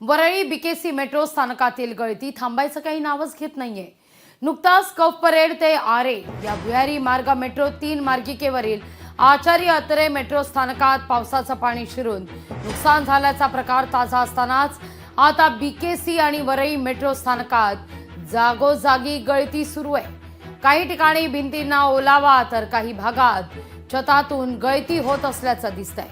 Worli BKC metro स्थानकातील गळती थांबायचं काही नावच घेत नाहीये। नुकताच कफ परेड ते आरे या भुयारी मार्ग मेट्रो 3 मार्गिकेवरील आचार्य अत्रे मेट्रो स्थानकात पावसाचं पाणी शिरून नुकसान झाल्याचा प्रकार ताजा असतानाच आता बीकेसी आणि वरळी मेट्रो स्थानकात जागोजागी गळती सुरू आहे। काही ठिकाणी भिंतींना ओलावा तर काही भागात छतातून गळती होत असल्याचं दिसतंय।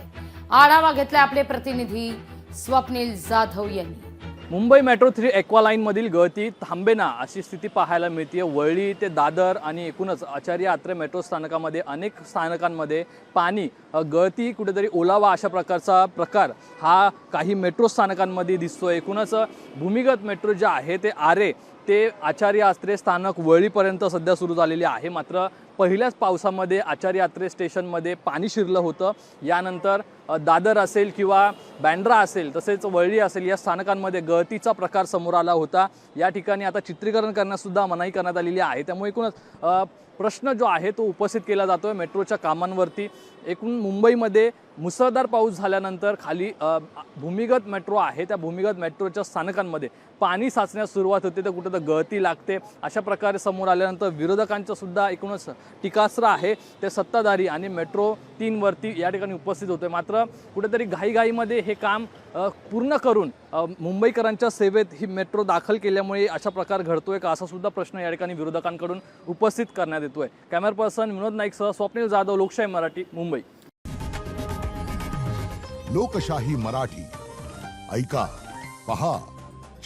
आढावा घेतलाय आपले प्रतिनिधी स्वप्नील जाधव यांनी। मुंबई मेट्रो 3 एक्वालाइन मधील गळती थांबेना अशी स्थिती पाहायला मिळते। वरळी ते दादर आणि एकूणच आचार्य अत्रे मेट्रो स्थानकामध्ये अनेक स्थानकांमध्ये पाणी गळती कुठेतरी ओलावा अशा प्रकारचा प्रकार हा काही मेट्रो स्थानकांमध्ये दिसतोय। एकूणच भूमिगत मेट्रो जे आहे ते आरे ते आचार्य अत्रे स्थानक वरळीपर्यंत सध्या सुरू झालेले आहे। मात्र पहिल्याच पावसामध्ये आचार्य अत्रे स्टेशनमध्ये पाणी शिरलं होतं। यानंतर दादर असेल किंवा बँड्रा असेल तसेच वरळी असेल या स्थानकांमध्ये गळतीचा प्रकार समोर आला होता। या ठिकाणी आता चित्रीकरण करण्यासुद्धा मनाई करण्यात आलेली आहे। त्यामुळे एकूणच प्रश्न जो आहे तो उपस्थित केला जातोय मेट्रोच्या कामांवरती। एकूण मुंबईमध्ये मुसळधार पाऊस झाल्यानंतर खाली भूमिगत मेट्रो आहे त्या भूमिगत मेट्रोच्या स्थानकांमध्ये पाणी साचण्यास सुरुवात होते तर कुठे तर गळती लागते। अशा प्रकारे समोर आल्यानंतर विरोधकांचं सुद्धा एकूणच टीकास्त्र आहे ते सत्ताधारी आणि मेट्रो 3 वरती या ठिकाणी उपस्थित होते। मात्र कुठेतरी घाईघाईमध्ये हे काम पूर्ण करून मुंबईकरांच्या सेवेत ही मेट्रो दाखल केल्यामुळे अशा प्रकार घडतोय का असा सुद्धा प्रश्न या ठिकाणी विरोधकांकडून उपस्थित करण्यात येतोय। कॅमेरा पर्सन विनोद नाईकसह स्वप्नील जाधव, लोकशाही मराठी, मुंबई। लोकशाही मराठी ऐका, पहा,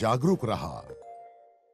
जागरूक रहा।